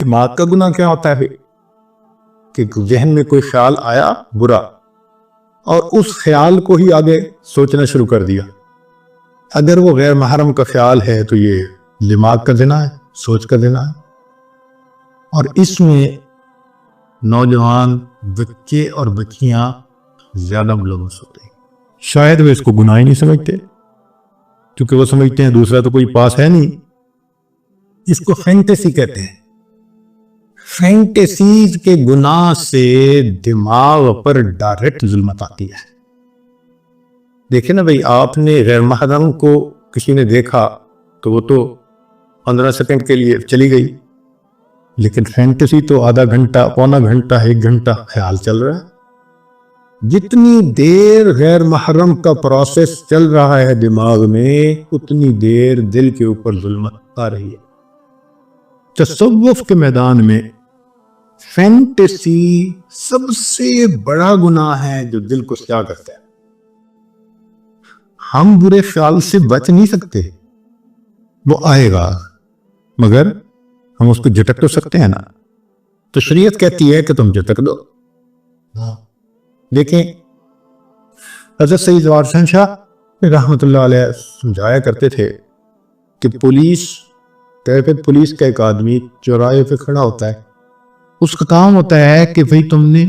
دماغ کا گناہ کیا ہوتا ہے کہ ذہن میں کوئی خیال آیا برا اور اس خیال کو ہی آگے سوچنا شروع کر دیا. اگر وہ غیر محرم کا خیال ہے تو یہ دماغ کا زنا ہے، سوچ کا زنا ہے. اور اس میں نوجوان بچے اور بچیاں زیادہ ملوث ہوتے ہیں. شاید وہ اس کو گناہ ہی نہیں سمجھتے کیونکہ وہ سمجھتے ہیں دوسرا تو کوئی پاس ہے نہیں. اس کو فینٹیسی کہتے ہیں. فینٹیسیز کے گناہ سے دماغ پر ڈائریکٹ ظلمت آتی ہے. دیکھیں نا بھئی، آپ نے غیر محرم کو کسی نے دیکھا تو وہ تو 15 سیکنڈ کے لیے چلی گئی، لیکن فینٹیسی تو آدھا گھنٹہ، پونا گھنٹہ، 1 گھنٹہ خیال چل رہا ہے. جتنی دیر غیر محرم کا پروسیس چل رہا ہے دماغ میں، اتنی دیر دل کے اوپر ظلمت آ رہی ہے. تصوف کے میدان میں فینٹیسی سب سے بڑا گناہ ہے جو دل کو سیاہ کرتا ہے. ہم برے خیال سے بچ نہیں سکتے، وہ آئے گا مگر ہم اس کو جھٹک تو سکتے ہیں نا. تو شریعت کہتی ہے کہ تم جھٹک دو. دیکھیں، حضرت سید جوار حسین شاہ رحمۃ اللہ علیہ سمجھایا کرتے تھے کہ ٹریفک پولیس کا ایک آدمی چوراہے پہ کھڑا ہوتا ہے. اس کا کام ہوتا ہے کہ بھئی تم نے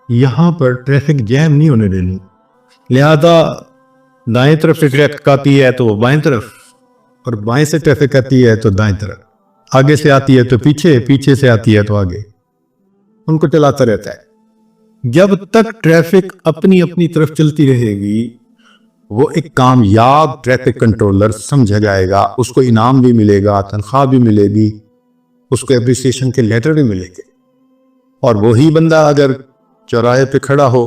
یہاں پر ٹریفک جیم نہیں ہونے دینی، لہذا دائیں طرف سے ٹریفک آتی ہے تو بائیں طرف، اور بائیں سے ٹریفک آتی ہے تو دائیں طرف، آگے سے آتی ہے تو پیچھے، پیچھے سے آتی ہے تو آگے، ان کو چلاتا رہتا ہے. جب تک ٹریفک اپنی اپنی طرف چلتی رہے گی وہ ایک کامیاب ٹریفک کنٹرولر سمجھا جائے گا. اس کو انعام بھی ملے گا، تنخواہ بھی ملے گی، اس کو اپریسیشن کے لیٹر بھی ملے گے. اور وہی بندہ اگر چوراہے پہ کھڑا ہو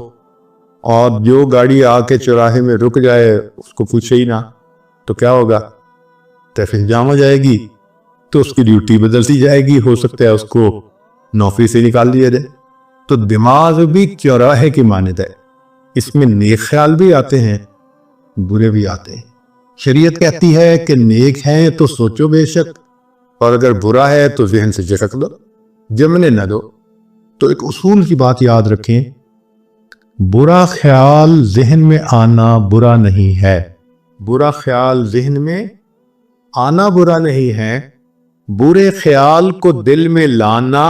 اور جو گاڑی آ کے چوراہے میں رک جائے اس کو پوچھے ہی نہ تو کیا ہوگا؟ ٹریفک جام ہو جائے گی، تو اس کی ڈیوٹی بدلتی جائے گی، ہو سکتا ہے اس کو نوکری سے نکال دیا جائے. تو دماغ بھی چوراہے کی مانند ہے، اس میں نیک خیال بھی آتے ہیں، برے بھی آتے ہیں. شریعت کہتی ہے کہ نیک ہیں تو سوچو بے شک، اور اگر برا ہے تو ذہن سے جھٹک دو، جمنے نہ دو. تو ایک اصول کی بات یاد رکھیں، برا خیال ذہن میں آنا برا نہیں ہے. برا خیال ذہن میں آنا برا نہیں ہے، برے خیال کو دل میں لانا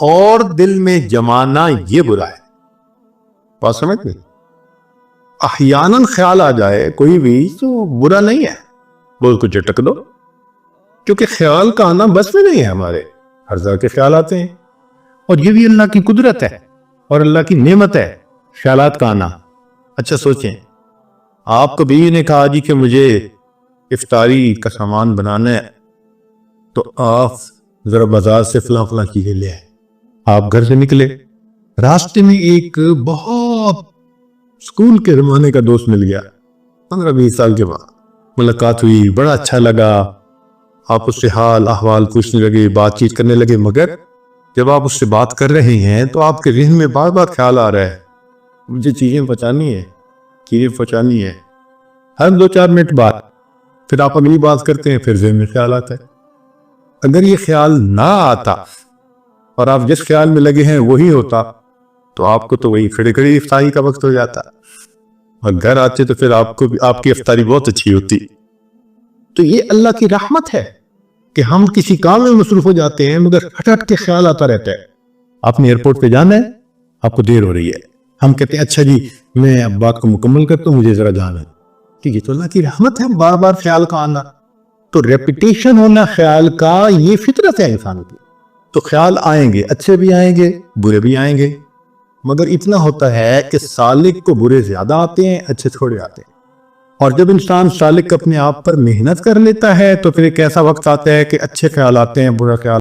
اور دل میں جمانا یہ برا ہے. بات سمجھ گئے؟ احیاناً خیال آ جائے کوئی بھی تو برا نہیں ہے، وہ اس کو جھٹک دو، کیونکہ خیال کا آنا بس میں نہیں ہے. ہمارے ہر طرح کے خیال آتے ہیں، اور یہ بھی اللہ کی قدرت ہے اور اللہ کی نعمت ہے خیالات کا آنا. اچھا سوچیں، آپ کو بیوی نے کہا جی کہ مجھے افطاری کا سامان بنانا ہے، تو آپ ذرا بازار سے فلاں فلاں چیزیں لے آئے. آپ گھر سے نکلے، راستے میں ایک بہت اسکول کے زمانے کا دوست مل گیا. 15-20 سال کے بعد ملاقات ہوئی، بڑا اچھا لگا، آپ اس سے حال احوال پوچھنے لگے، بات چیت کرنے لگے. مگر جب آپ اس سے بات کر رہے ہیں تو آپ کے ذہن میں بار بار خیال آ رہا ہے مجھے چیزیں پہنچانی ہے. ہر 2-4 منٹ بعد پھر آپ اگلی بات کرتے ہیں، پھر ذہن میں خیال آتا ہے. اگر یہ خیال نہ آتا اور آپ جس خیال میں لگے ہیں وہی ہوتا تو آپ کو تو وہی کھڑے کھڑے افطاری کا وقت ہو جاتا، اور گھر آتے تو پھر آپ کو بھی آپ کی افطاری بہت اچھی ہوتی. تو یہ اللہ کی رحمت ہے کہ ہم کسی کام میں مصروف ہو جاتے ہیں مگر ہٹ ہٹ کے خیال آتا رہتا ہے. آپ نے ایئرپورٹ پہ جانا ہے، آپ کو دیر ہو رہی ہے، ہم کہتے ہیں اچھا جی میں اب بات کو مکمل کرتا ہوں، مجھے ذرا جانا ہے. کہ یہ تو اللہ کی رحمت ہے، بار بار خیال کا آنا. تو ریپیٹیشن ہونا خیال کا یہ فطرت ہے انسان کی. تو خیال آئیں گے، اچھے بھی آئیں گے، برے بھی آئیں گے، مگر اتنا ہوتا ہے کہ سالک کو برے زیادہ آتے ہیں، اچھے تھوڑے آتے ہیں. اور جب انسان سالک اپنے آپ پر محنت کر لیتا ہے تو پھر ایک ایسا وقت آتا ہے کہ اچھے خیال آتے ہیں، برا خیال